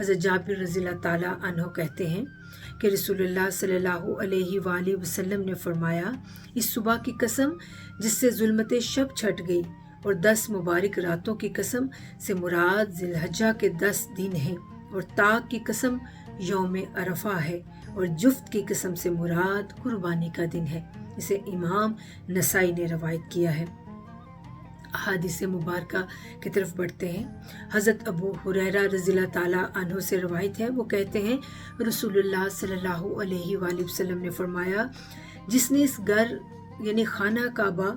حضرت جابر رضی اللہ تعالیٰ عنہ کہتے ہیں کہ رسول اللہ صلی اللہ علیہ وآلہ وسلم نے فرمایا، اس صبح کی قسم جس سے ظلمت شب چھٹ گئی، اور 10 مبارک راتوں کی قسم سے مراد ذی الحجہ کے 10 دن ہیں، اور تاک کی قسم یوم عرفہ ہے، اور جفت کی قسم سے مراد قربانی کا دن ہے۔ اسے امام نسائی نے روایت کیا ہے۔ احادیث مبارکہ کی طرف بڑھتے ہیں۔ حضرت ابو ہریرہ رضی اللہ تعالیٰ عنہ سے روایت ہے، وہ کہتے ہیں رسول اللہ صلی اللہ علیہ وآلہ وسلم نے فرمایا، جس نے اس گھر یعنی خانہ کعبہ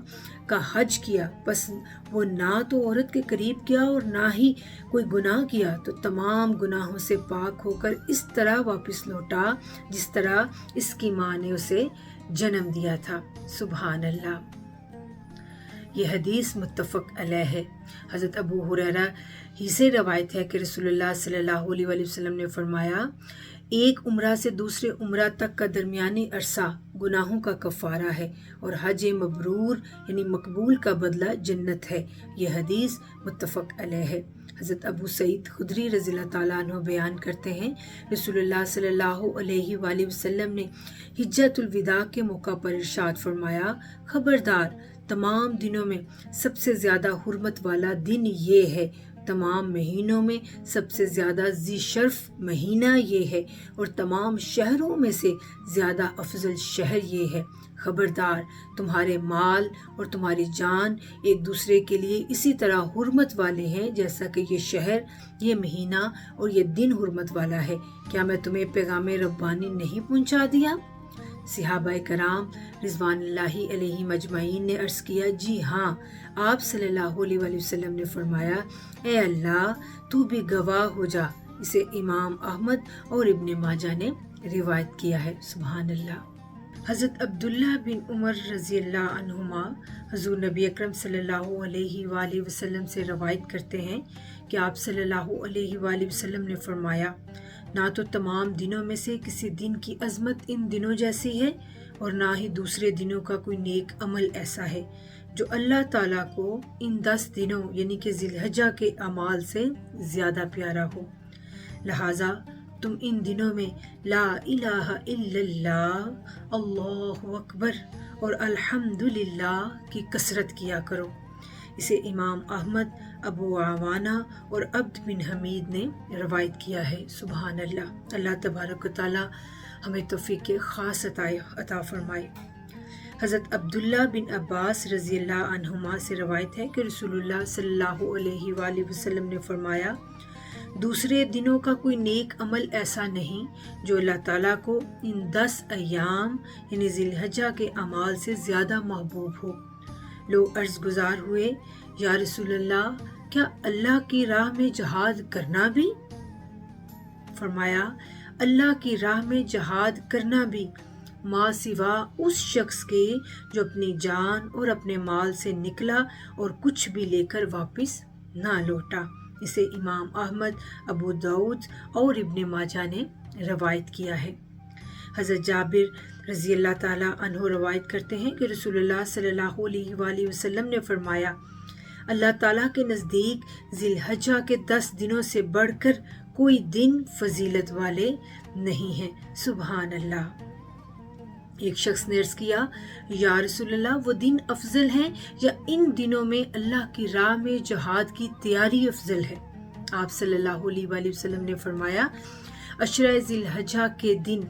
کا حج کیا، پس وہ نہ تو عورت کے قریب کیا اور نہ ہی کوئی گناہ کیا، تو تمام گناہوں سے پاک ہو کر اس طرح واپس لوٹا جس طرح اس کی ماں نے اسے جنم دیا تھا۔ سبحان اللہ۔ یہ حدیث متفق علیہ ہے۔ حضرت ابو ہریرہ ہی سے روایت ہے کہ رسول اللہ صلی اللہ علیہ وآلہ وسلم نے فرمایا، ایک عمرہ سے دوسرے عمرہ تک کا درمیانی عرصہ گناہوں کا کفارہ ہے، اور حج مبرور یعنی مقبول کا بدلہ جنت ہے۔ یہ حدیث متفق علیہ ہے۔ حضرت ابو سعید خدری رضی اللہ تعالیٰ عنہ بیان کرتے ہیں، رسول اللہ صلی اللہ علیہ وآلہ وسلم نے حجۃ الوداع کے موقع پر ارشاد فرمایا، خبردار، تمام دنوں میں سب سے زیادہ حرمت والا دن یہ ہے، تمام مہینوں میں سب سے زیادہ ذی شرف مہینہ یہ ہے، اور تمام شہروں میں سے زیادہ افضل شہر یہ ہے۔ خبردار، تمہارے مال اور تمہاری جان ایک دوسرے کے لیے اسی طرح حرمت والے ہیں جیسا کہ یہ شہر، یہ مہینہ اور یہ دن حرمت والا ہے۔ کیا میں تمہیں پیغام ربانی نہیں پہنچا دیا؟ صحابہ کرام رضوان اللہ علیہ مجمعین نے عرض کیا، جی ہاں۔ آپ صلی اللہ علیہ وآلہ وسلم نے فرمایا، اے اللہ تو بھی گواہ ہو جا۔ اسے امام احمد اور ابن ماجہ نے روایت کیا ہے۔ سبحان اللہ۔ حضرت عبداللہ بن عمر رضی اللہ عنہما حضور نبی اکرم صلی اللہ علیہ وآلہ وسلم سے روایت کرتے ہیں کہ آپ صلی اللہ علیہ وآلہ وسلم نے فرمایا، نہ تو تمام دنوں میں سے کسی دن کی عظمت ان دنوں جیسی ہے، اور نہ ہی دوسرے دنوں کا کوئی نیک عمل ایسا ہے جو اللہ تعالیٰ کو ان 10 دنوں یعنی کہ ذی الحجہ کے اعمال سے زیادہ پیارا ہو۔ لہٰذا تم ان دنوں میں لا الہ الا اللہ، اللہ اکبر اور الحمدللہ کی کثرت کیا کرو۔ اسے امام احمد، ابو عوانہ اور عبد بن حمید نے روایت کیا ہے۔ سبحان اللہ۔ اللہ تبارک و تعالیٰ ہمیں توفیق خاص عطا فرمائے۔ حضرت عبداللہ بن عباس رضی اللہ عنہما سے روایت ہے کہ رسول اللہ صلی اللہ علیہ وآلہ وسلم نے فرمایا، دوسرے دنوں کا کوئی نیک عمل ایسا نہیں جو اللہ تعالیٰ کو ان 10 ایام یعنی ذی الحجہ کے اعمال سے زیادہ محبوب ہو۔ لوگ عرض گزار ہوئے، یا رسول اللہ، کیا اللہ کی راہ میں جہاد کرنا بھی؟ فرمایا، اللہ کی راہ میں جہاد کرنا بھی ما سوا اس شخص کے جو اپنی جان اور اپنے مال سے نکلا اور کچھ بھی لے کر واپس نہ لوٹا۔ اسے امام احمد، ابو داؤد اور ابن ماجہ نے روایت کیا ہے۔ حضرت جابر رضی اللہ تعالیٰ عنہ روایت کرتے ہیں کہ رسول اللہ صلی اللہ علیہ وآلہ وسلم نے فرمایا، اللہ تعالیٰ کے نزدیک ذی الحجہ کے 10 دنوں سے بڑھ کر کوئی دن فضیلت والے نہیں ہیں۔ سبحان اللہ۔ ایک شخص نے عرض کیا، یا رسول اللہ، وہ دن افضل ہیں یا ان دنوں میں اللہ کی راہ میں جہاد کی تیاری افضل ہے؟ آپ صلی اللہ علیہ وآلہ وسلم نے فرمایا، عشرہ ذی الحجہ کے دن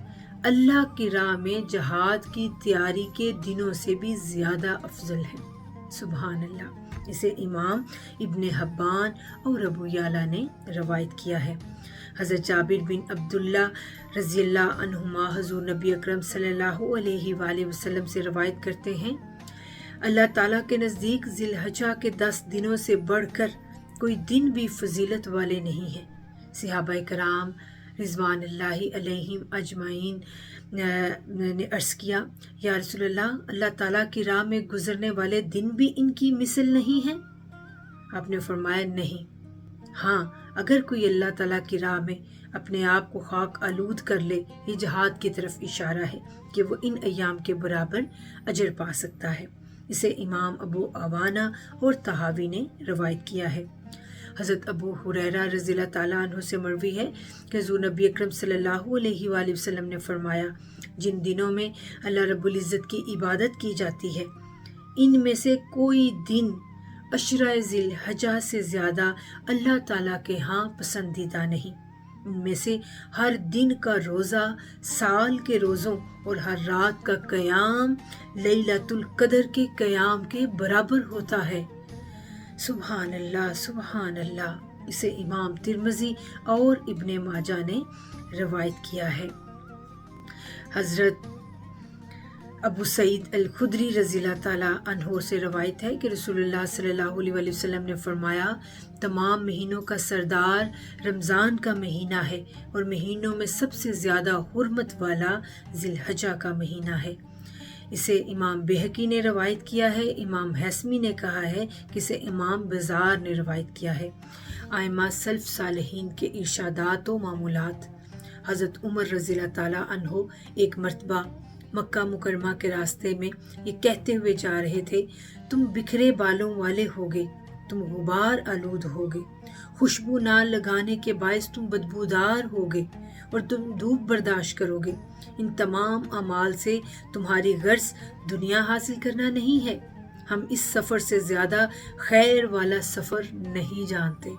اللہ کی راہ میں جہاد کی تیاری کے دنوں سے بھی زیادہ افضل ہے۔ سبحان اللہ۔ اسے امام ابن حبان اور ابو یعلا نے روایت کیا ہے۔ حضرت جابر بن عبداللہ رضی اللہ عنہما حضور نبی اکرم صلی اللہ علیہ وآلہ وسلم سے روایت کرتے ہیں، اللہ تعالیٰ کے نزدیک ذی الحجہ کے 10 دنوں سے بڑھ کر کوئی دن بھی فضیلت والے نہیں ہیں۔ صحابہ کرام رضوان اللہ علیہم اجمعین نے عرض کیا، یا رسول اللہ، اللہ تعالیٰ کی راہ میں گزرنے والے دن بھی ان کی مثل نہیں ہیں؟ آپ نے فرمایا، نہیں، ہاں، اگر کوئی اللہ تعالیٰ کی راہ میں اپنے آپ کو خاک آلود کر لے، یہ جہاد کی طرف اشارہ ہے کہ وہ ان ایام کے برابر اجر پا سکتا ہے۔ اسے امام ابو عوانہ اور طحاوی نے روایت کیا ہے۔ حضرت ابو ہریرہ رضی اللہ تعالیٰ عنہ سے مروی ہے کہ حضور نبی اکرم صلی اللہ علیہ وآلہ وسلم نے فرمایا، جن دنوں میں اللہ رب العزت کی عبادت کی جاتی ہے، ان میں سے کوئی دن عشرہ ذی الحجہ سے زیادہ اللہ تعالیٰ کے ہاں پسندیدہ نہیں۔ ان میں سے ہر دن کا روزہ سال کے روزوں اور ہر رات کا قیام لیلۃ القدر کے قیام کے برابر ہوتا ہے۔ سبحان اللہ، سبحان اللہ۔ اسے امام ترمذی اور ابن ماجہ نے روایت کیا ہے۔ حضرت ابو سعید الخدری رضی اللہ تعالیٰ عنہ سے روایت ہے کہ رسول اللہ صلی اللہ علیہ وآلہ وسلم نے فرمایا، تمام مہینوں کا سردار رمضان کا مہینہ ہے اور مہینوں میں سب سے زیادہ حرمت والا ذی الحجہ کا مہینہ ہے۔ اسے امام بہقی نے روایت کیا ہے۔ امام حسمی نے کہا ہے کہ اسے امام بزار نے روایت کیا ہے۔ ائمہ سلف صالحین کے ارشادات و معمولات۔ حضرت عمر رضی اللہ تعالیٰ عنہ ایک مرتبہ مکہ مکرمہ کے راستے میں یہ کہتے ہوئے جا رہے تھے، تم بکھرے بالوں والے ہوگے، تم غبار آلود ہوگے، خوشبو نہ لگانے کے باعث تم بدبودار ہوگے اور تم دھوپ برداشت کرو گے۔ ان تمام اعمال سے تمہاری غرض دنیا حاصل کرنا نہیں ہے، ہم اس سفر سے زیادہ خیر والا سفر نہیں جانتے۔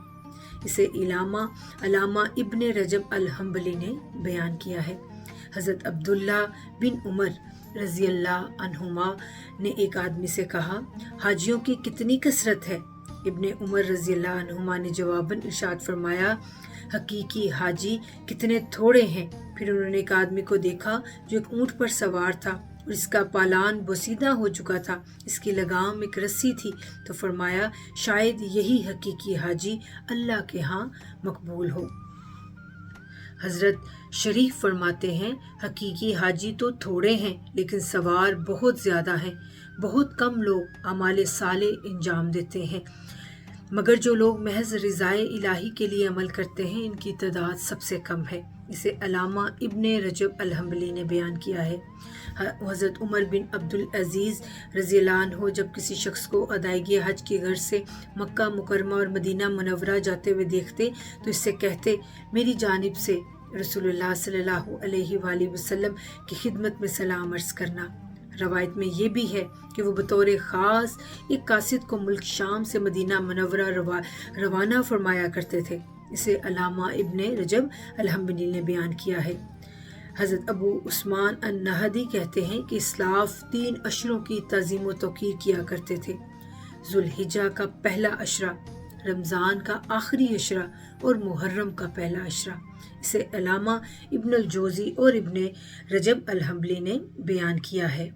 اسے علامہ ابن رجب الحنبلی نے بیان کیا ہے۔ حضرت عبداللہ بن عمر رضی اللہ عنہما نے ایک آدمی سے کہا، حاجیوں کی کتنی کثرت ہے؟ ابن عمر رضی اللہ عنہما نے جواباً ارشاد فرمایا، حقیقی حاجی کتنے تھوڑے ہیں۔ پھر انہوں نے ایک آدمی کو دیکھا جو ایک اونٹ پر سوار تھا اور اس کا پالان بوسیدہ ہو چکا تھا، اس کی لگام ایک رسی تھی، تو فرمایا، شاید یہی حقیقی حاجی اللہ کے ہاں مقبول ہو۔ حضرت شریف فرماتے ہیں، حقیقی حاجی تو تھوڑے ہیں لیکن سوار بہت زیادہ ہیں۔ بہت کم لوگ اعمال صالح انجام دیتے ہیں، مگر جو لوگ محض رضائے الہی کے لیے عمل کرتے ہیں ان کی تعداد سب سے کم ہے۔ اسے علامہ ابن رجب الحنبلی نے بیان کیا ہے۔ حضرت عمر بن عبدالعزیز رضی اللہ عنہ جب کسی شخص کو ادائیگی حج کی غرض سے مکہ مکرمہ اور مدینہ منورہ جاتے ہوئے دیکھتے تو اس سے کہتے، میری جانب سے رسول اللہ صلی اللہ علیہ وآلہ وسلم کی خدمت میں سلام عرض کرنا۔ روایت میں یہ بھی ہے کہ وہ بطور خاص ایک قاصد کو ملک شام سے مدینہ منورہ روانہ فرمایا کرتے تھے۔ اسے علامہ ابن رجب الحنبلی نے بیان کیا ہے۔ حضرت ابو عثمان النہدی کہتے ہیں کہ اسلاف 3 عشروں کی تعظیم و توقیر کیا کرتے تھے، ذوالحجہ کا پہلا عشرہ، رمضان کا آخری عشرہ اور محرم کا پہلا عشرہ۔ اسے علامہ ابن الجوزی اور ابن رجب الحنبلی نے بیان کیا ہے۔